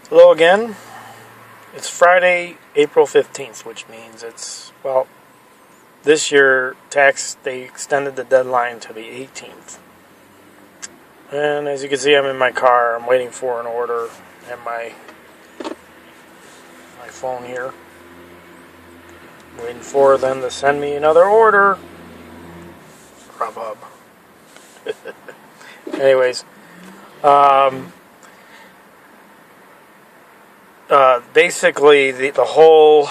Hello again. It's Friday, April 15th, which means this year they extended the deadline to the 18th. And as you can see, I'm in my car. I'm waiting for an order and my phone here. Waiting for them to send me another order. Grubhub. Anyways, basically the whole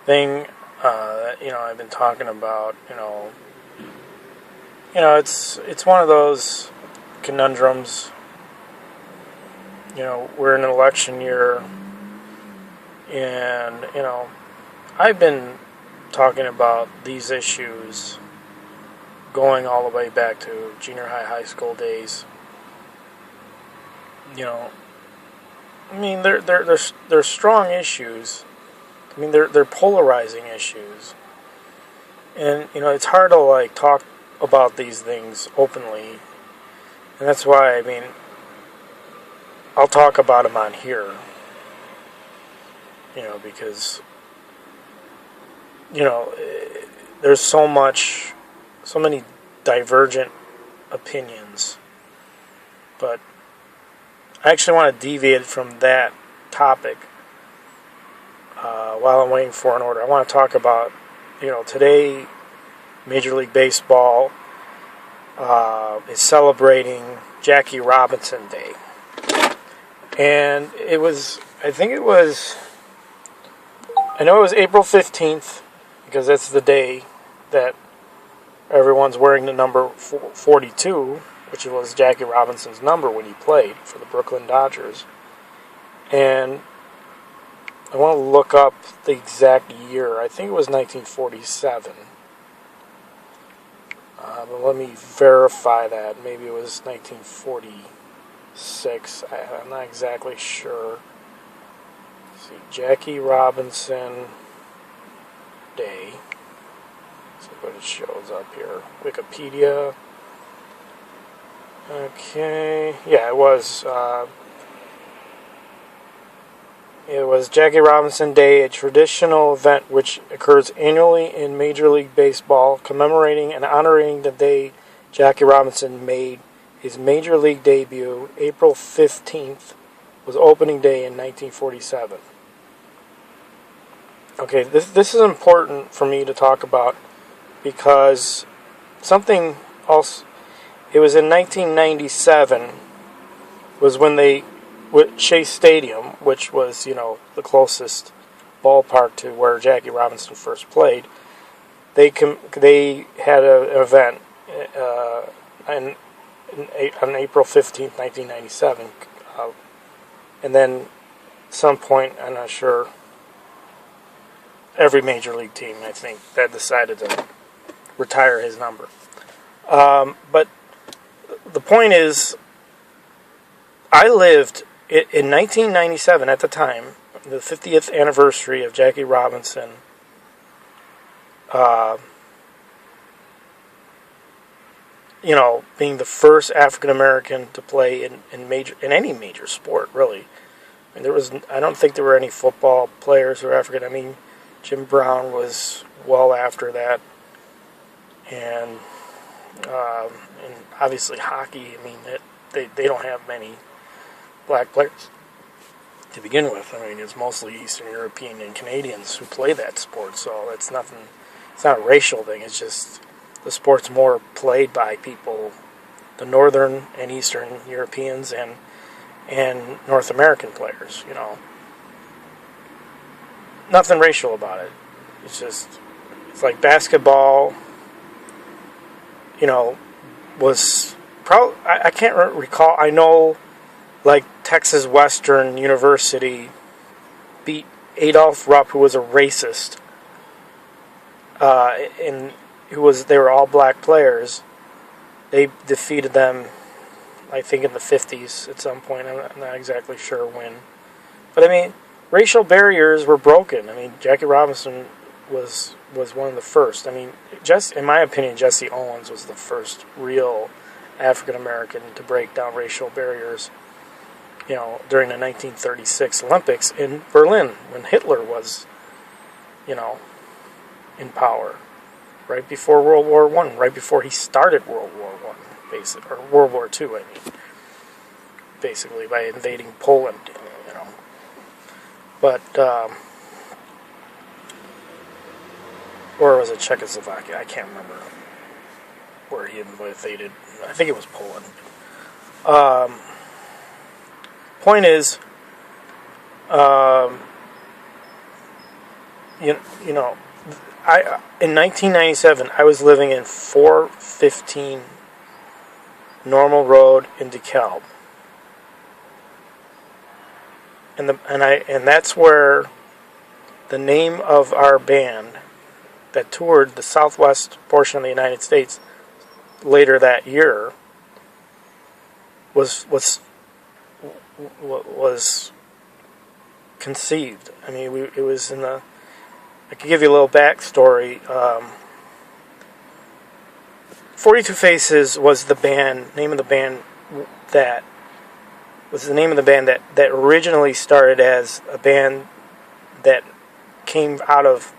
thing I've been talking about, it's one of those conundrums. We're in an election year, and I've been talking about these issues going all the way back to junior high school days. They're strong issues. They're polarizing issues, and it's hard to talk about these things openly, and that's why I'll talk about them on here. Because there's so many divergent opinions, but I actually want to deviate from that topic while I'm waiting for an order. I want to talk about, today Major League Baseball is celebrating Jackie Robinson Day. And I know it was April 15th, because that's the day that everyone's wearing the number 42, which was Jackie Robinson's number when he played for the Brooklyn Dodgers. And I want to look up the exact year. I think it was 1947. But let me verify that. Maybe it was 1946. I'm not exactly sure. Let's see, Jackie Robinson Day. Let's see what it shows up here. Wikipedia. Okay, yeah, it was Jackie Robinson Day, a traditional event which occurs annually in Major League Baseball, commemorating and honoring the day Jackie Robinson made his Major League debut. April 15th was opening day in 1947. Okay, this is important for me to talk about, because something else. It was in 1997 was when Shea Stadium, which was, the closest ballpark to where Jackie Robinson first played, they had an event on April 15th, 1997. And then at some point, I'm not sure, every major league team, I think, that decided to retire his number. But the point is, I lived in 1997 at the time, the 50th anniversary of Jackie Robinson. Being the first African American to play in any major sport, really. I don't think there were any football players who were African. Jim Brown was well after that, and obviously hockey. They don't have many black players to begin with. It's mostly Eastern European and Canadians who play that sport, so it's nothing. It's not a racial thing. It's just the sport's more played by people, the Northern and Eastern Europeans and North American players. Nothing racial about it. It's like basketball. Was probably, I can't recall. I know, Texas Western University beat Adolph Rupp, who was a racist, they were all black players. They defeated them, I think, in the 50s at some point. I'm not exactly sure when. But racial barriers were broken. Jackie Robinson was one of the first. In my opinion, Jesse Owens was the first real African American to break down racial barriers, during the 1936 Olympics in Berlin when Hitler was, in power, right before World War One, right before he started World War One, basically, or World War Two, I mean, basically by invading Poland, But or was it Czechoslovakia? I can't remember where he invaded. I think it was Poland. Point is, in 1997, I was living in 415 Normal Road in DeKalb, and that's where the name of our band that toured the southwest portion of the United States later that year was conceived. I mean, it was in the. I could give you a little backstory. 42 Faces was the name of the band that originally started as a band that came out of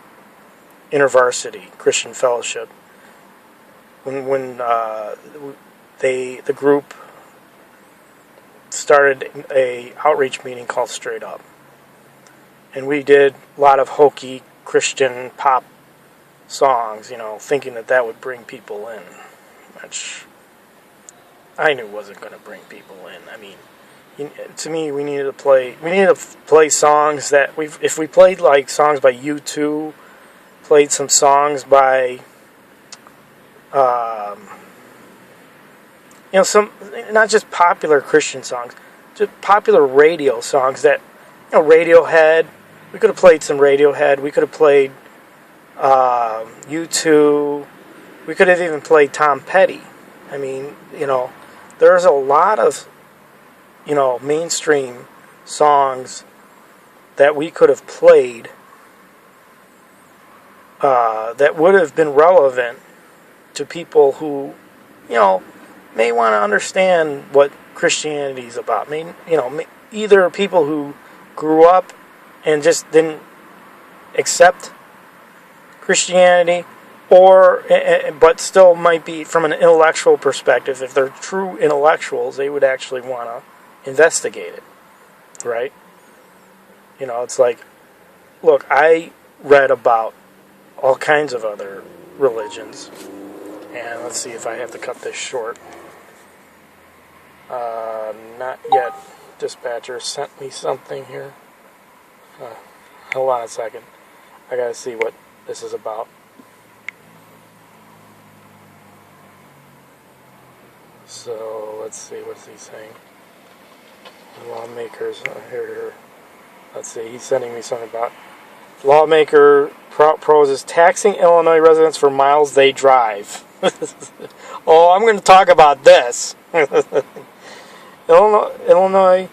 InterVarsity Christian Fellowship. When the group started a outreach meeting called Straight Up, and we did a lot of hokey Christian pop songs, thinking that would bring people in, which I knew wasn't going to bring people in. I mean, to me, we needed to play songs that if we played like songs by U2, played some songs by some, not just popular Christian songs, just popular radio songs that, Radiohead. We could have played some Radiohead. We could have played U2. We could have even played Tom Petty. I mean, there's a lot of, mainstream songs that we could have played that would have been relevant to people who, may want to understand what Christianity is about. I mean, either people who grew up and just didn't accept Christianity, but still might be from an intellectual perspective. If they're true intellectuals, they would actually want to investigate it, right? It's like, look, I read about all kinds of other religions, and let's see if I have to cut this short. Not yet. Dispatcher sent me something here. Hold on a second. I gotta see what this is about. So, let's see, what's he saying? Lawmakers, here. Let's see, he's sending me something about lawmaker proposes taxing Illinois residents for miles they drive. Oh, I'm going to talk about this. Illinois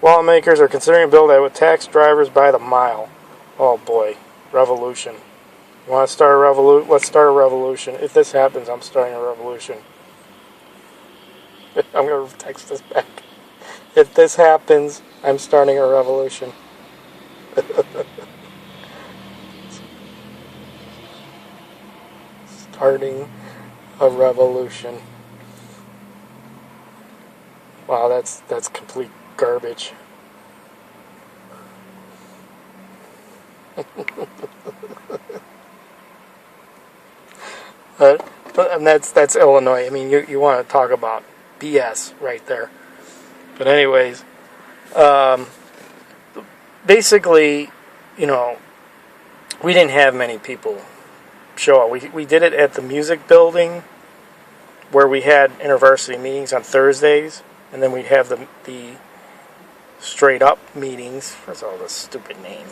lawmakers are considering a bill that would tax drivers by the mile. Oh boy, revolution. You want to start a revolution? Let's start a revolution. If this happens, I'm starting a revolution. I'm going to text this back. If this happens, I'm starting a revolution. Starting a revolution. Wow, that's complete garbage. And that's Illinois. I mean, you want to talk about BS right there. But anyways, basically, we didn't have many people show up. We did it at the music building, where we had InterVarsity meetings on Thursdays, and then we'd have the straight up meetings. That's all the stupid name.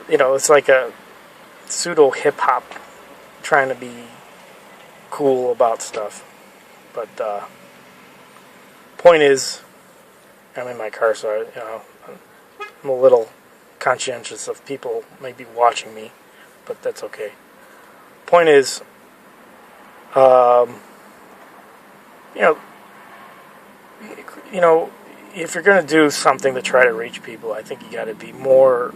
It's like a pseudo hip hop trying to be cool about stuff. But point is, I'm in my car, so I'm a little conscientious of people maybe watching me, but that's okay. Point is, Um, you know, you know, if you're going to do something to try to reach people, I think you got to be more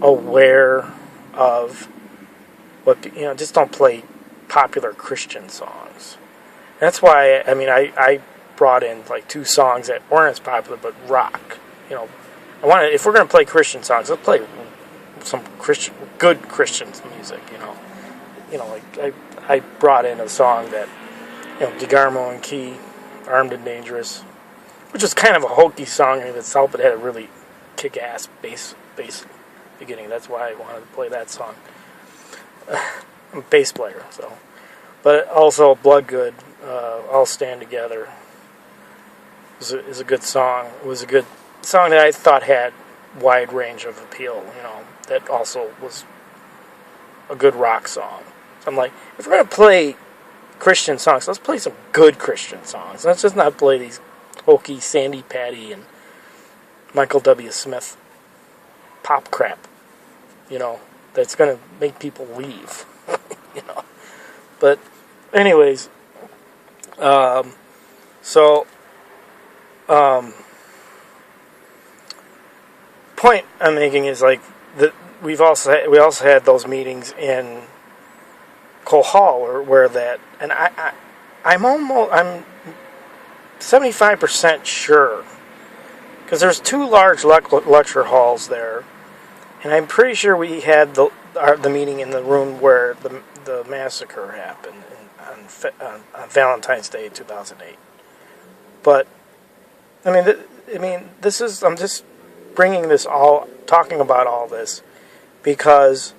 aware of what, just don't play popular Christian songs. That's why, I brought in like 2 songs that weren't as popular, but rock. If we're going to play Christian songs, let's play some good Christian music, like I brought in a song that, DeGarmo and Key, Armed and Dangerous, which was kind of a hokey song in itself, but had a really kick-ass bass beginning. That's why I wanted to play that song. I'm a bass player, so. But also Bloodgood, All Stand Together, is a good song. It was a good song that I thought had wide range of appeal, that also was a good rock song. So I'm like, if we're going to play Christian songs, let's play some good Christian songs. Let's just not play these hokey Sandy Patty and Michael W. Smith pop crap, that's going to make people leave, But anyways, point I'm making is like that we also had those meetings in Cole Hall where that, and I'm 75% sure, because there's 2 large lecture halls there, and I'm pretty sure we had the meeting in the room where the massacre happened on Valentine's Day 2008. But this is, I'm just talking about all this because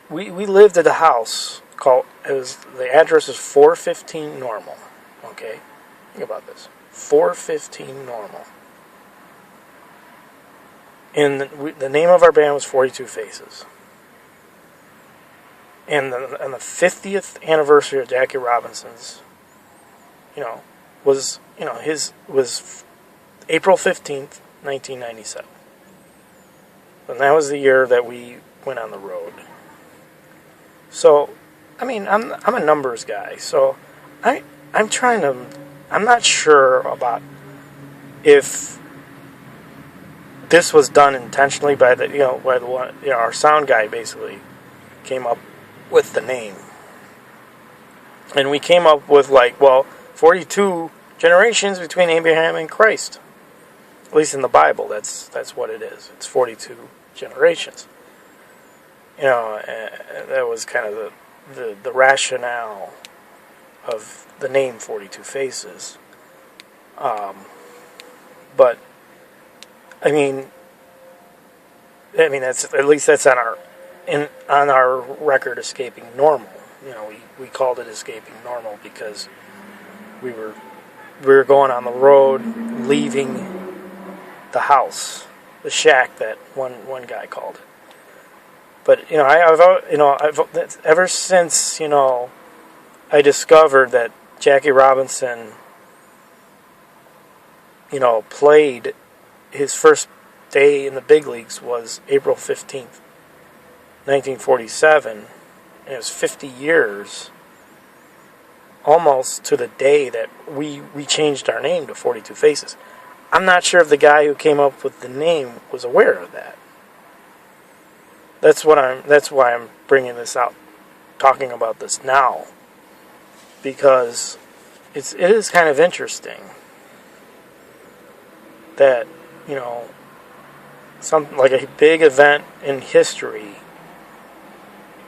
we lived at a house the address is 415 Normal. Okay, think about this. 415 Normal. And the name of our band was 42 Faces. And on the 50th anniversary of Jackie Robinson's, was April 15th, 1997. And that was the year that we went on the road. So, I'm a numbers guy, so I'm not sure about if this was done intentionally by our sound guy basically came up with the name. And we came up with 42 generations between Abraham and Christ. At least in the Bible, that's what it is. It's 42 generations. That was kind of the rationale of the name 42 Faces. But that's on our record, Escaping Normal. We called it Escaping Normal because we were going on the road, leaving the house, the shack that one guy called it. But I've ever since I discovered that Jackie Robinson played his first day in the big leagues was April 15th, 1947, and it was 50 years almost to the day that we changed our name to 42 Faces. I'm not sure if the guy who came up with the name was aware of that. That's why I'm bringing this out, talking about this now, because it is kind of interesting that something like a big event in history,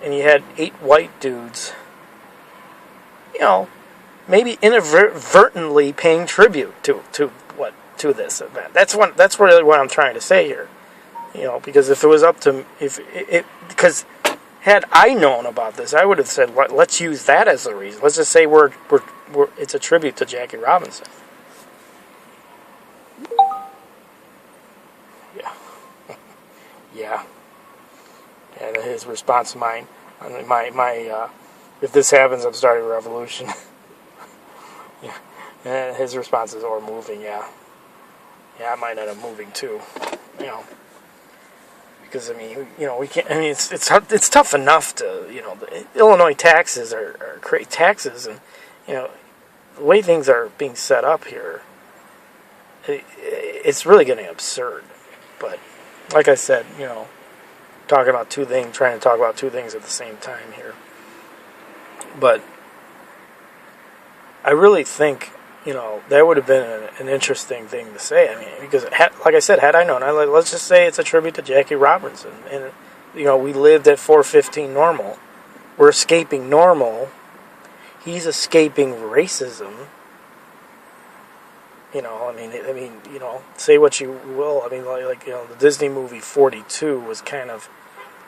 and you had 8 white dudes, maybe inadvertently paying tribute to this event. That's really what I'm trying to say here. Because if it was up to because had I known about this, I would have said, let's use that as the reason. Let's just say it's a tribute to Jackie Robinson. Yeah. Yeah. And his response to mine, my if this happens, I'm starting a revolution. Yeah. And his response is, or moving, yeah. Yeah, I might end up moving too. You know. Because, I mean, you know, we can't, I mean, it's tough enough to, you know, the Illinois taxes are great taxes, and, you know, the way things are being set up here, it's really getting absurd. But, like I said, you know, trying to talk about two things at the same time here. But I really think, you know, that would have been an interesting thing to say. I mean, because, like I said, had I known, let's just say it's a tribute to Jackie Robinson. And, you know, we lived at 415 normal. We're escaping normal. He's escaping racism. You know, I mean, you know, say what you will. I mean, like you know, the Disney movie 42 was kind of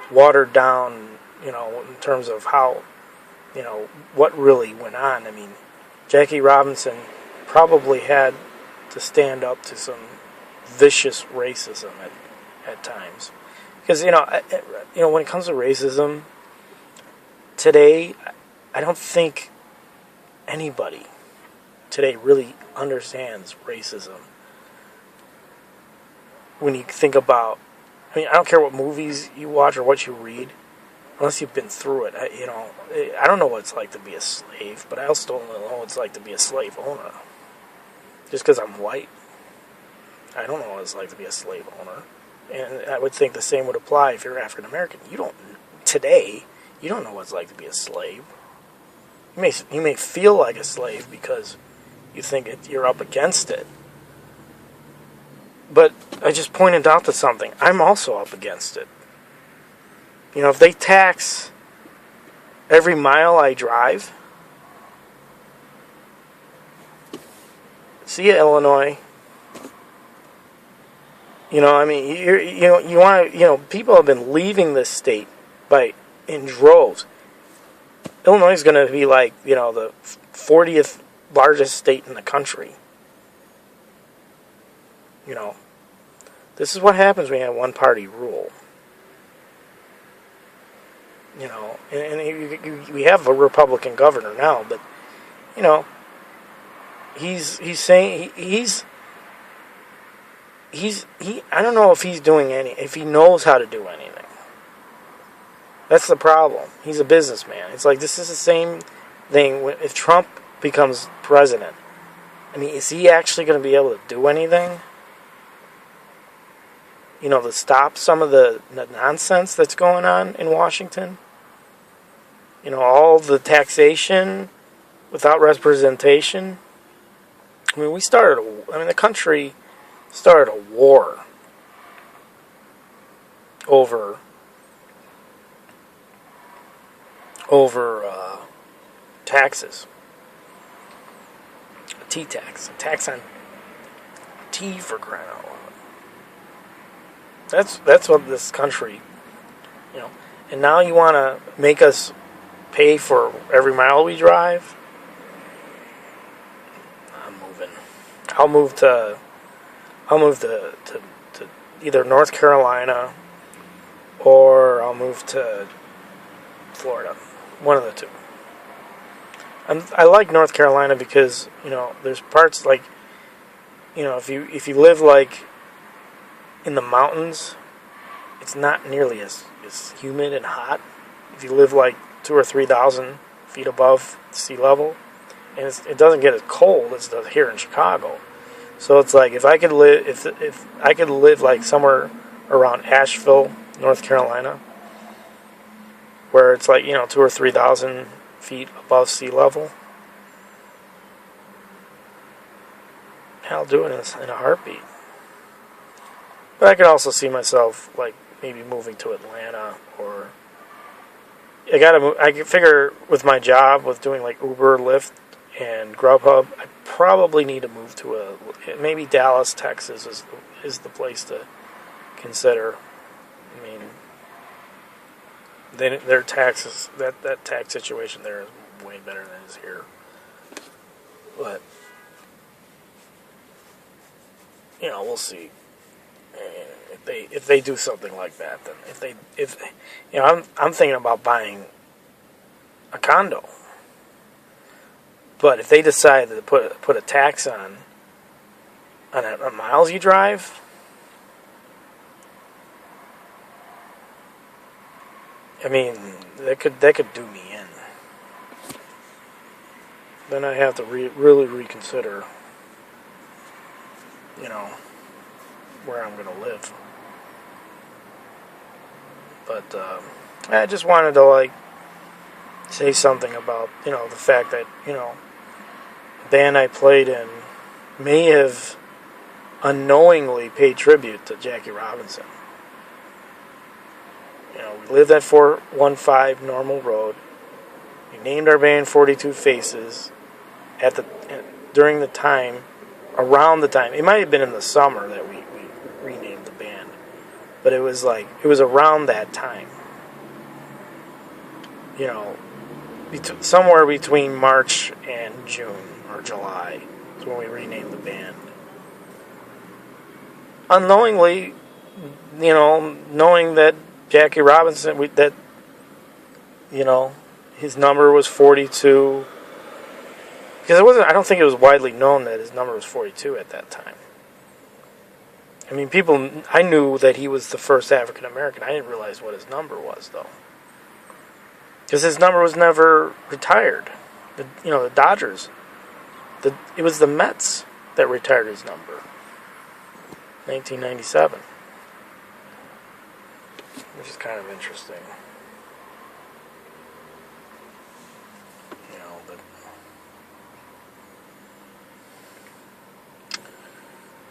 watered down, you know, in terms of how, you know, what really went on. I mean, Jackie Robinson probably had to stand up to some vicious racism at times, because you know when it comes to racism today, I don't think anybody today really understands racism. When you think about, I mean, I don't care what movies you watch or what you read, unless you've been through it. I don't know what it's like to be a slave, but I also don't know what it's like to be a slave owner. Just because I'm white, I don't know what it's like to be a slave owner. And I would think the same would apply if you're African American. You don't know what it's like to be a slave. You may feel like a slave because you think you're up against it. But I just pointed out to something. I'm also up against it. You know, if they tax every mile I drive, see ya, Illinois. You know, I mean, you want to, you know, people have been leaving this state in droves. Illinois is going to be like, you know, the 40th largest state in the country. You know, this is what happens when you have one-party rule. You know, and we have a Republican governor now, but, you know, he's saying I don't know if he's doing if he knows how to do anything. That's the problem. He's a businessman. It's like, this is the same thing if Trump becomes president. I mean, is he actually going to be able to do anything? You know, to stop some of the nonsense that's going on in Washington? You know, all the taxation without representation. I mean, the country started a war over taxes. A tea tax. A tax on tea, for crying out loud. That's what this country, you know. And now you want to make us pay for every mile we drive? I'm moving. I'll move to either North Carolina or I'll move to Florida. One of the two. I like North Carolina because, you know, there's parts like, you know, if you live like in the mountains, it's not nearly as humid and hot. If you live like 2,000 or 3,000 feet above sea level, and it doesn't get as cold as it does here in Chicago. So it's like if I could live like somewhere around Asheville, North Carolina, where it's like, you know, 2,000 or 3,000 feet above sea level, I'll do it in a heartbeat. But I could also see myself like maybe moving to Atlanta, or I can figure with my job with doing like Uber, Lyft, and Grubhub, I probably need to move to maybe Dallas, Texas is the place to consider. I mean, their taxes, that tax situation there is way better than it is here. But, you know, we'll see. If they do something like that, then if I'm thinking about buying a condo. But if they decide to put a tax on miles you drive, I mean, that could do me in. Then I have to really reconsider, where I'm going to live. But I just wanted to say something about the fact that the band I played in may have unknowingly paid tribute to Jackie Robinson. We lived at 415 Normal Road. We named our band 42 Faces around the time. It might have been in the summer that we renamed the band, but it was around that time. Somewhere between March and June or July is when we renamed the band. Unknowingly, knowing that Jackie Robinson, his number was 42. Because I don't think it was widely known that his number was 42 at that time. I mean, I knew that he was the first African American. I didn't realize what his number was, though. Because his number was never retired. The Dodgers. It was the Mets that retired his number. 1997. Which is kind of interesting.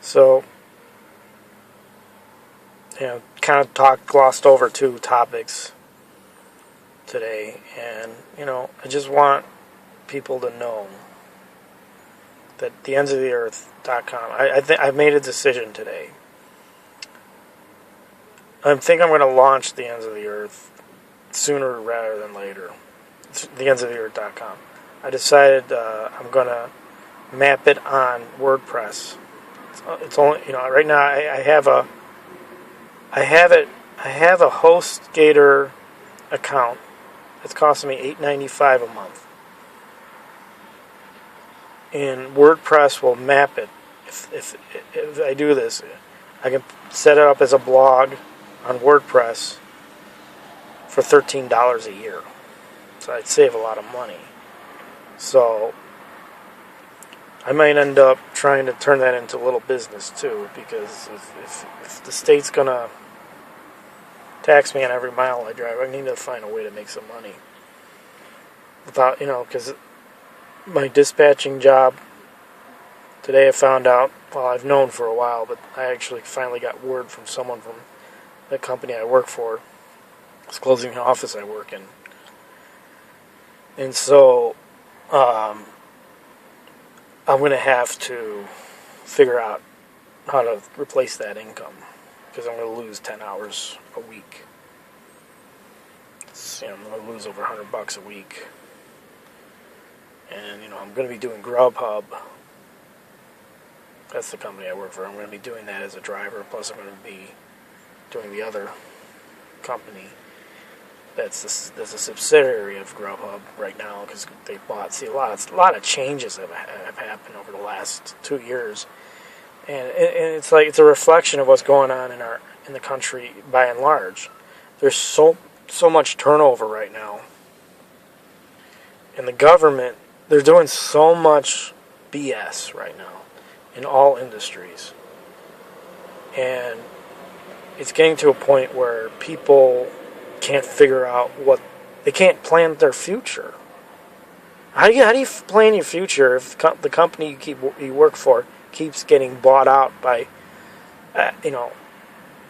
So, kind of glossed over two topics today, and I just want people to know that theendsoфtheearth.com. I've made a decision today. I think I'm going to launch the Ends of the Earth sooner rather than later. Theendsoфtheearth.com. I decided I'm going to map it on WordPress. It's only right now I have a HostGator account. It's costing me $8.95 a month. And WordPress will map it. If I do this, I can set it up as a blog on WordPress for $13 a year. So I'd save a lot of money. So I might end up trying to turn that into a little business too, because if the state's gonna tax me on every mile I drive, I need to find a way to make some money. Without, because my dispatching job today, I found out, well, I've known for a while, but I actually finally got word from someone from the company I work for. It's closing the office I work in. And so, I'm going to have to figure out how to replace that income, because I'm going to lose 10 hours a week. I'm going to lose over $100 a week. And, I'm going to be doing Grubhub. That's the company I work for. I'm going to be doing that as a driver. Plus, I'm going to be doing the other company that's a subsidiary of Grubhub right now, because they bought. See, a lot of changes have happened over the last 2 years, and it's a reflection of what's going on in the country by and large. There's so much turnover right now, and the government, they're doing so much BS right now in all industries, and it's getting to a point where people can't figure out they can't plan their future. How do you plan your future if the company you work for keeps getting bought out by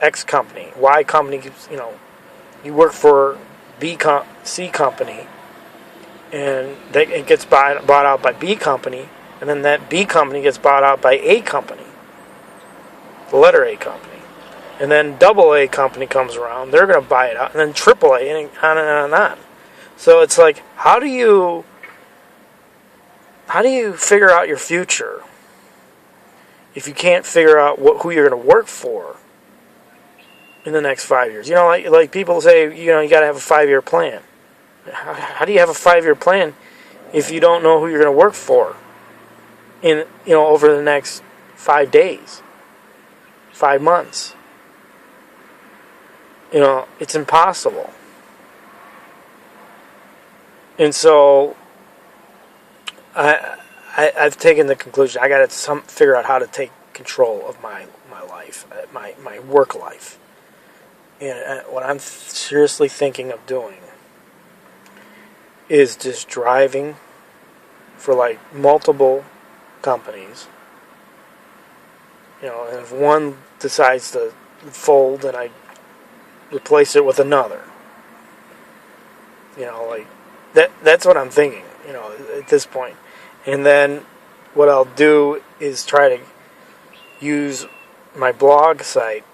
X company, Y company keeps, you work for C company, and it gets bought out by B company, and then that B company gets bought out by A company, the letter A company. And then double A company comes around, they're going to buy it out, and then triple A, and on and on and on. So it's like, how do you figure out your future if you can't figure out who you're going to work for in the next 5 years? Like people say, you got to have a 5-year plan. How do you have a 5-year plan if you don't know who you're going to work for in, over the next 5 days, 5 months. It's impossible. And so I've taken the conclusion I got to figure out how to take control of my life, my work life. And what I'm seriously thinking of doing is just driving for like multiple companies. And if one decides to fold, then I replace it with another. Like that's what I'm thinking, at this point. And then what I'll do is try to use my blog site,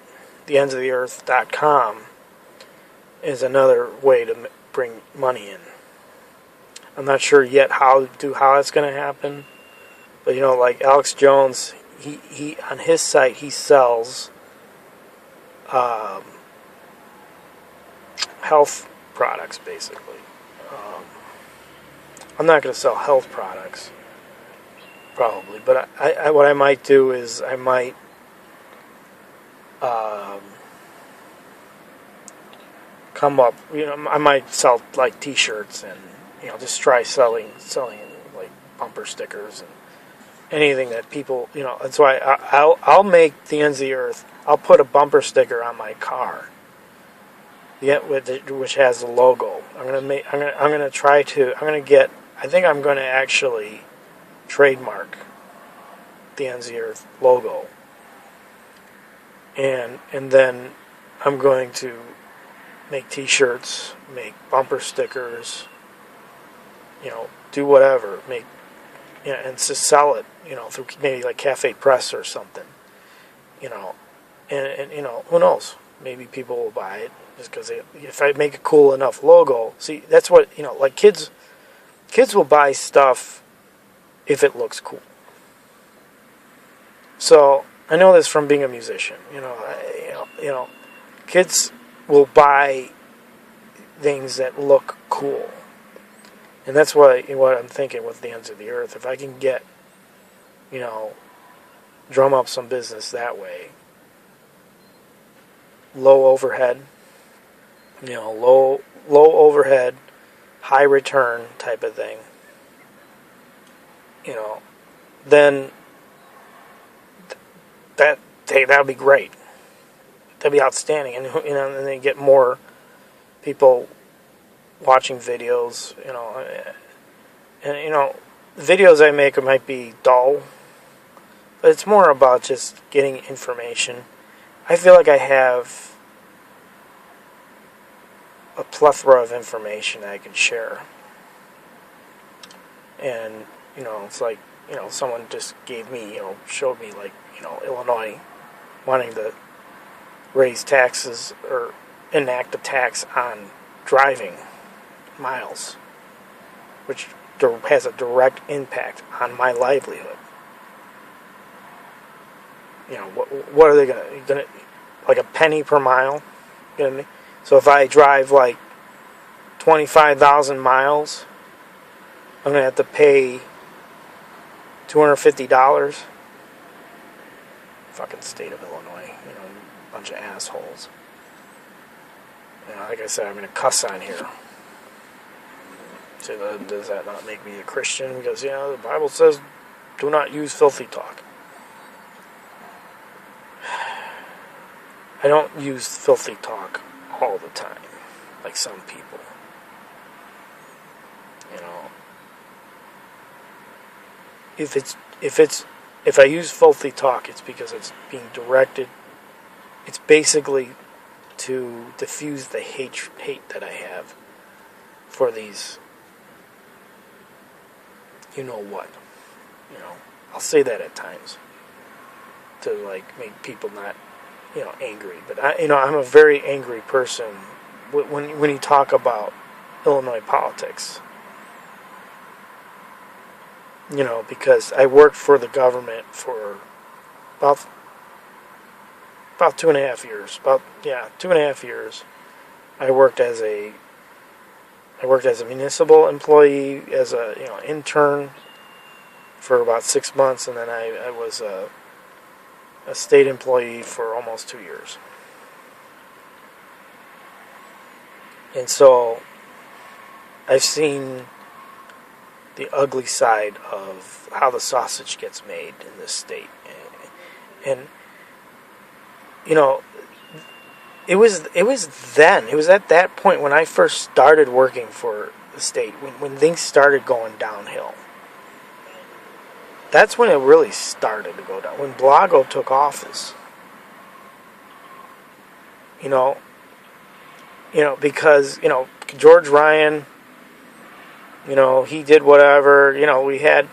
theendsoфtheearth.com, as another way to bring money in. I'm not sure yet how it's going to happen, but like Alex Jones, he on his site he sells health products basically. I'm not going to sell health products, probably, but I what I might do is I might come up, I might sell like T-shirts and just try selling like bumper stickers and anything that people That's why I'll make the ends of the earth. I'll put a bumper sticker on my car, which has a logo. I think I'm going to actually trademark the ends of the earth logo, and then I'm going to make T-shirts, make bumper stickers, do whatever, and just sell it, through maybe like Cafe Press or something, and who knows, maybe people will buy it just because if I make a cool enough logo. See, that's what like kids will buy stuff if it looks cool. So I know this from being a musician. Kids will buy things that look cool, and that's what I'm thinking with the ends of the earth. If I can get, drum up some business that way, low overhead, low overhead, high return type of thing, then that would be great. That'd be outstanding, and and they get more people watching videos, and the videos I make might be dull, but it's more about just getting information. I feel like I have a plethora of information that I can share, and it's like someone just gave me showed me like Illinois wanting to raise taxes or enact a tax on driving miles, which has a direct impact on my livelihood. What are they gonna like a penny per mile? So if I drive like 25,000 miles, I'm gonna have to pay $250. Fucking state of Illinois, bunch of assholes. Like I said, I'm gonna cuss on here. So does that not make me a Christian? Because the Bible says, "Do not use filthy talk." I don't use filthy talk all the time, like some people. If I use filthy talk, it's because it's being directed. It's basically to diffuse the hate that I have for these. What? I'll say that at times to like make people not, angry. But I'm a very angry person when you talk about Illinois politics. Because I worked for the government for about 2.5 years. 2.5 years. I worked as a I worked as a municipal employee, as a intern for about 6 months, and then I was a state employee for almost 2 years. And so I've seen the ugly side of how the sausage gets made in this state. And it was at that point when I first started working for the state, when things started going downhill. That's when it really started to go down. When Blago took office. Because, George Ryan, he did whatever, the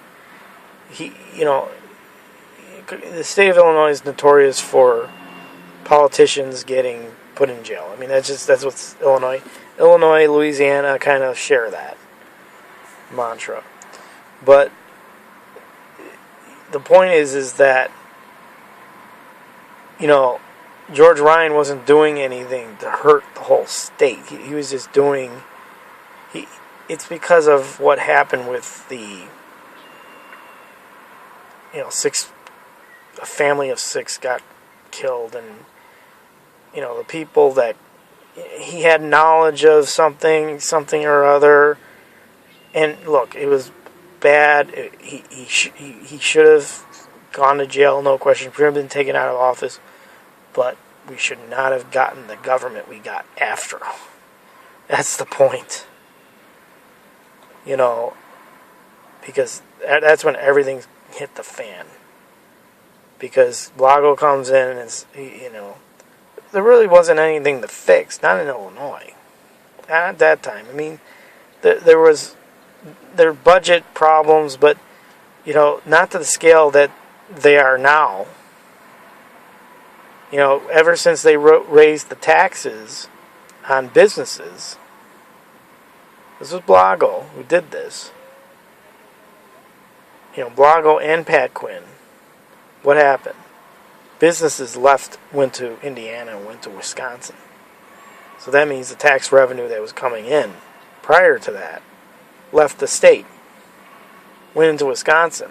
state of Illinois is notorious for politicians getting put in jail. I mean, that's what's Illinois, Louisiana kind of share that mantra. But the point is that, George Ryan wasn't doing anything to hurt the whole state. He was just doing... It's because of what happened with the... a family of 6 got killed, and, the people that... He had knowledge of something or other, and look, it was bad. He should have gone to jail, no question. Should have been taken out of office. But we should not have gotten the government we got after. That's the point. Because that's when everything hit the fan. Because Blago comes in and, there really wasn't anything to fix. Not in Illinois. Not at that time. I mean, there were budget problems, but, not to the scale that they are now. Ever since they raised the taxes on businesses, this was Blago who did this. Blago and Pat Quinn. What happened? Businesses went to Indiana and went to Wisconsin. So that means the tax revenue that was coming in prior to that left the state, went into Wisconsin.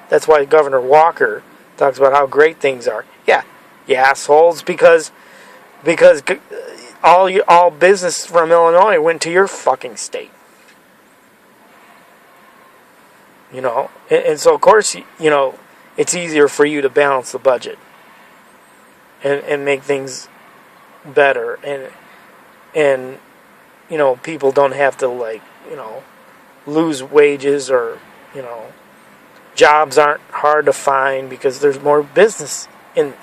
That's why Governor Walker talks about how great things are. Yeah. You assholes, because all business from Illinois went to your fucking state. And so of course, it's easier for you to balance the budget and make things better, and people don't have to lose wages, or jobs aren't hard to find because there's more business. In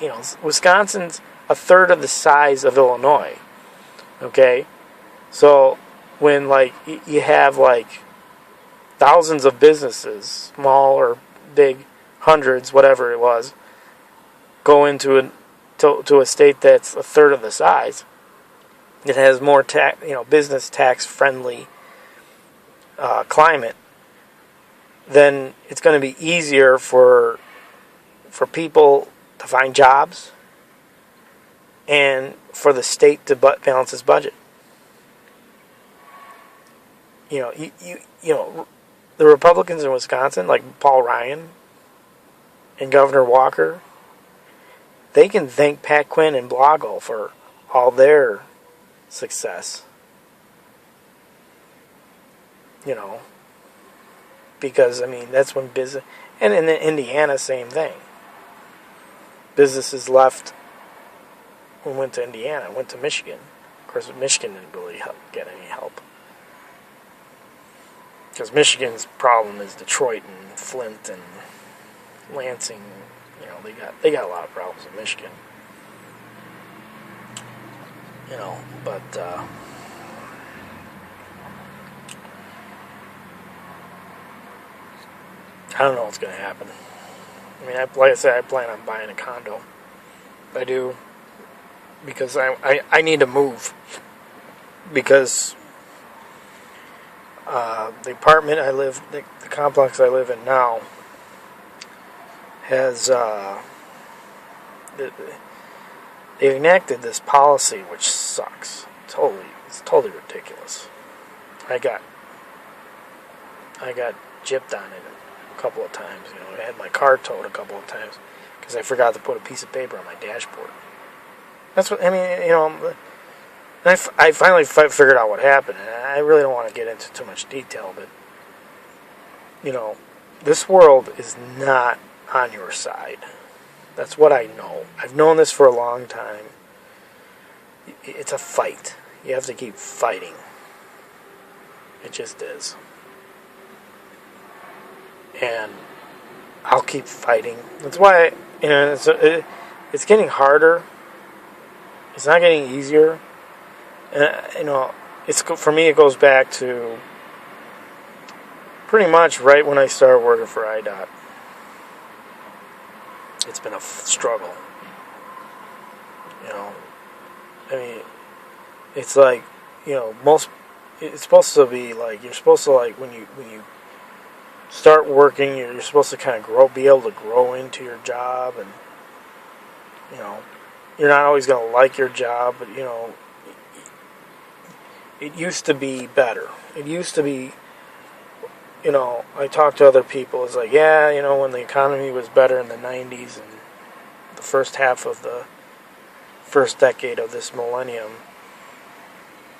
Wisconsin's a third of the size of Illinois. Okay, so when you have thousands of businesses, small or big, hundreds, whatever it was, go into to a state that's a third of the size, it has more business tax friendly climate. Then it's going to be easier for people to find jobs, and for the state to balance its budget. The Republicans in Wisconsin, like Paul Ryan and Governor Walker, they can thank Pat Quinn and Blago for all their success. Because that's when business, and in Indiana, same thing. Businesses left and went to Indiana, went to Michigan. Of course, Michigan didn't really get any help. Because Michigan's problem is Detroit and Flint and Lansing. They got a lot of problems in Michigan. But I don't know what's going to happen. Like I said, I plan on buying a condo. I do. Because I need to move. Because the apartment the complex I live in now has, they enacted this policy which sucks. It's totally ridiculous. I got gypped on it a couple of times. I had my car towed a couple of times because I forgot to put a piece of paper on my dashboard. That's what I mean. I finally figured out what happened. I really don't want to get into too much detail, but this world is not on your side. That's what I know. I've known this for a long time. It's a fight. You have to keep fighting. It just is. And I'll keep fighting. That's why it's getting harder. It's not getting easier. It's for me. It goes back to pretty much right when I started working for IDOT. It's been a struggle. It's like it's supposed to be like you're supposed to like when you start working, you're supposed to kind of be able to grow into your job, and you're not always going to like your job, but it used to be better. It used to be, I talk to other people, it's like, when the economy was better in the 90s and the first half of the first decade of this millennium,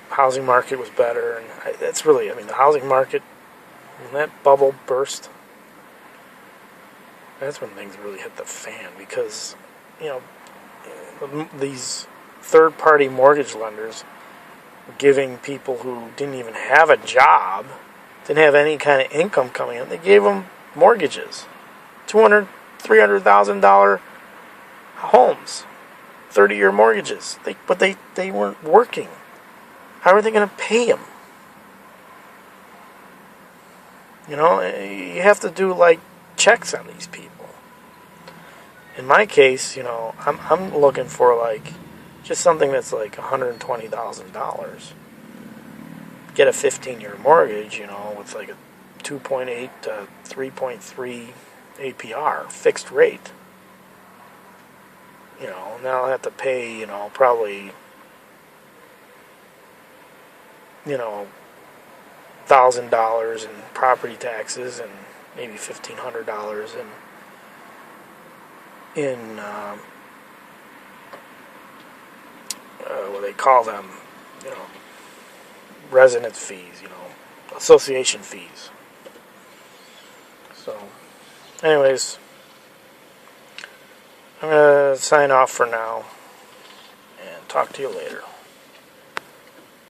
housing market was better, and that's really, the housing market, when that bubble burst, that's when things really hit the fan, because, these third-party mortgage lenders were giving people who didn't even have a job, didn't have any kind of income coming in, they gave them mortgages, $200,000, $300,000 homes, 30-year mortgages, but they weren't working. How are they going to pay them? You have to do like checks on these people. In my case, I'm looking for like just something that's like $120,000. Get a 15-year mortgage, with like a 2.8 to 3.3 APR, fixed rate. Now I'll have to pay, probably, $1,000 in property taxes and maybe $1,500 in what they call them, residence fees, association fees. So, anyways, I'm going to sign off for now and talk to you later.